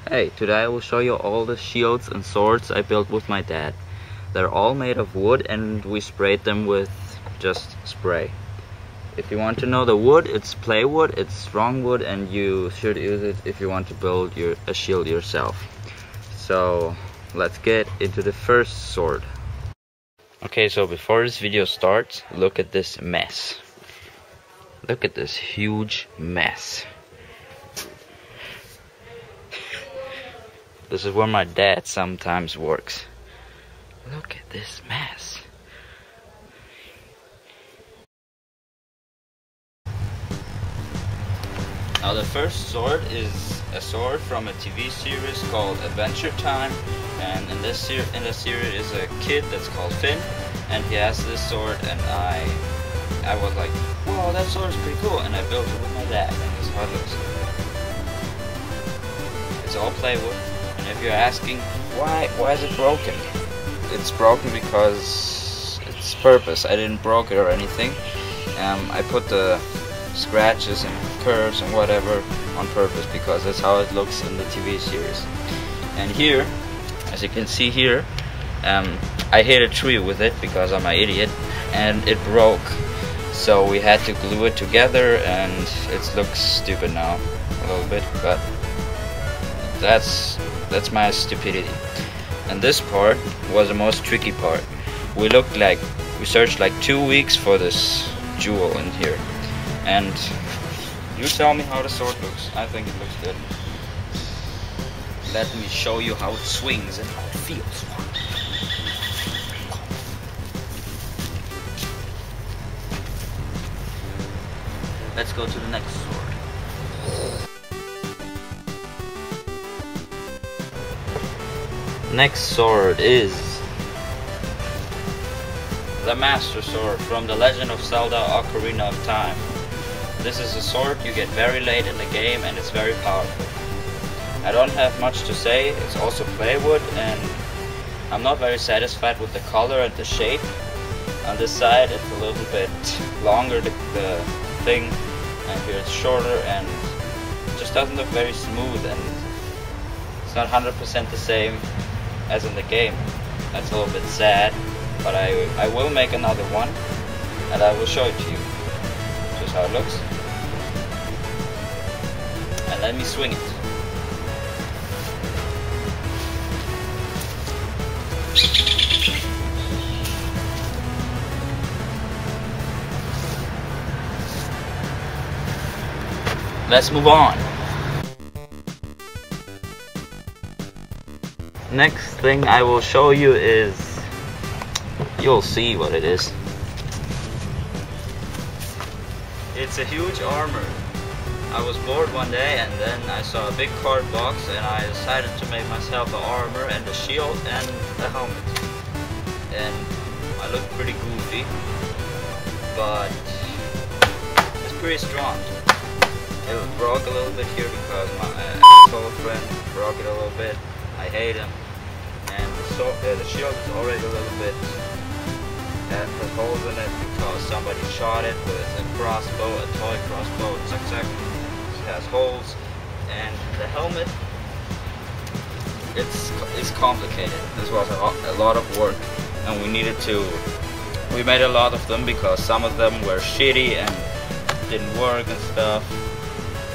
Hey, today I will show you all the shields and swords I built with my dad. They're all made of wood and we sprayed them with just spray. If you want to know the wood, it's Playwood, it's strong wood, and you should use it if you want to build a shield yourself. So let's get into the first sword. Okay, so before this video starts, look at this mess. Look at this huge mess. This is where my dad sometimes works. Look at this mess. Now the first sword is a sword from a TV series called Adventure Time, and in this series is a kid that's called Finn, and he has this sword, and I was like, whoa, that sword is pretty cool, and I built it with my dad, and this is how it looks. It's all Playwood. If you're asking why is it broken, it's broken because it's purpose. I didn't broke it or anything. I put the scratches and curves and whatever on purpose because that's how it looks in the TV series. And here, as you can see here, I hit a tree with it because I'm an idiot, and it broke. So we had to glue it together, and it looks stupid now a little bit, but that's my stupidity. And this part was the most tricky part. We searched like 2 weeks for this jewel in here. And you tell me how the sword looks. I think it looks good. Let me show you how it swings and how it feels. Let's go to the next sword. Next sword is the Master Sword from The Legend of Zelda: Ocarina of Time. This is a sword you get very late in the game, and it's very powerful. I don't have much to say. It's also Playwood, and I'm not very satisfied with the color and the shape. On this side it's a little bit longer, the thing, and here it's shorter, and it just doesn't look very smooth, and it's not 100% the same as in the game. That's a little bit sad, but I will make another one, and I will show it to you. Just how it looks. And let me swing it. Let's move on. Next thing I will show you is, you'll see what it is. It's a huge armor. I was bored one day and then I saw a big card box, and I decided to make myself an armor and a shield and a helmet. And I look pretty goofy, but it's pretty strong. It broke a little bit here because my asshole friend broke it a little bit. I hate him. And the shield is already a little bit has holes in it because somebody shot it with a crossbow, a toy crossbow, zack. It has holes. And the helmet, it's complicated. This was a lot of work, and we made a lot of them because some of them were shitty and didn't work and stuff.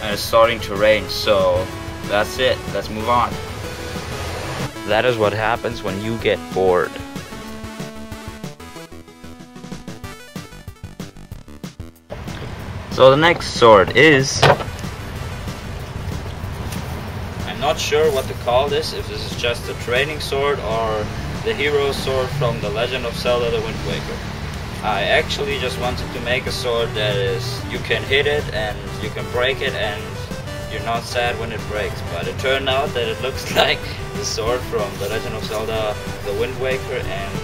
And it's starting to rain, so that's it. Let's move on. That is what happens when you get bored. So the next sword is, I'm not sure what to call this, if this is just a training sword or the hero sword from The Legend of Zelda: The Wind Waker. I actually just wanted to make a sword that is, you can hit it and you can break it and you're not sad when it breaks, but it turned out that it looks like the sword from The Legend of Zelda: The Wind Waker, and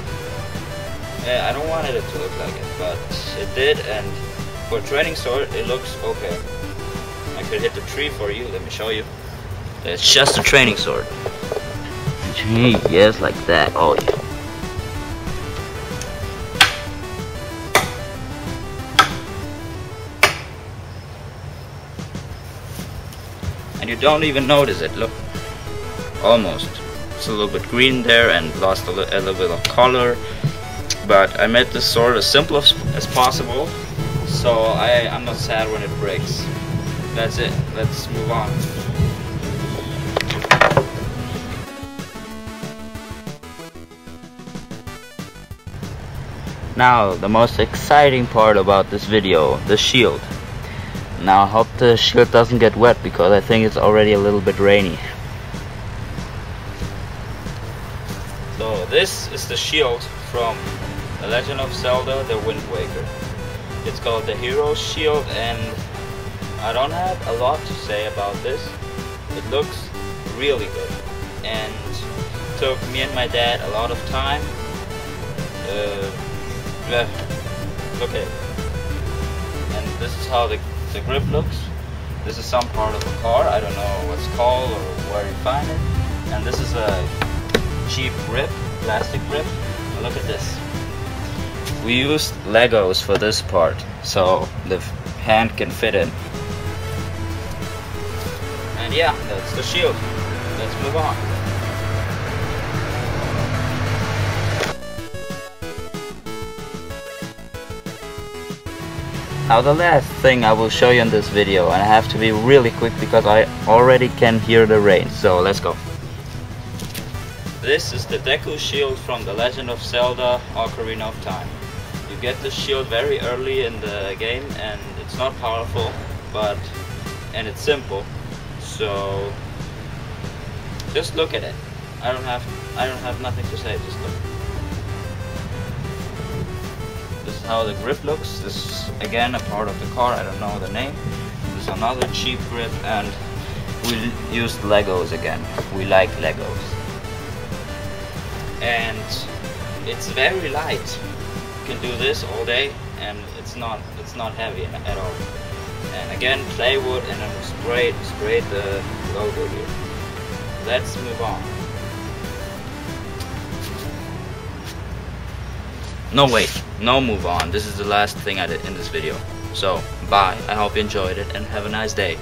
I don't wanted it to look like it, but it did, and for a training sword it looks okay. I could hit the tree for you, let me show you. It's just a training sword. Yes, like that, oh yeah. and you don't even notice it. Look, almost. It's a little bit green there and lost a little bit of color, but I made this sword as simple as possible, so I'm not sad when it breaks. That's it. Let's move on. Now, the most exciting part about this video, the shield. Now, I hope the shield doesn't get wet because I think it's already a little bit rainy. So, this is the shield from The Legend of Zelda: The Wind Waker. It's called the Hero's Shield, and I don't have a lot to say about this. It looks really good, and took me and my dad a lot of time. Look at it. And this is how the grip looks. This is some part of a car. I don't know what's called or where you find it. And this is a cheap grip, plastic grip. Now look at this. We used Legos for this part, so the hand can fit in. And yeah, that's the shield. Let's move on. Now the last thing I will show you in this video, and I have to be really quick because I already can hear the rain, so let's go. This is the Deku shield from The Legend of Zelda: Ocarina of Time. You get the shield very early in the game, and it's not powerful, and it's simple. So just look at it. I don't have nothing to say, just look. This is how the grip looks. This is again a part of the car, I don't know the name. This is another cheap grip, and we used Legos again. We like Legos. And it's very light. You can do this all day, and it's not heavy at all. And again, Playwood, and then sprayed the logo here. Let's move on. No, wait, no move on. This is the last thing I did in this video. So, bye. I hope you enjoyed it and have a nice day.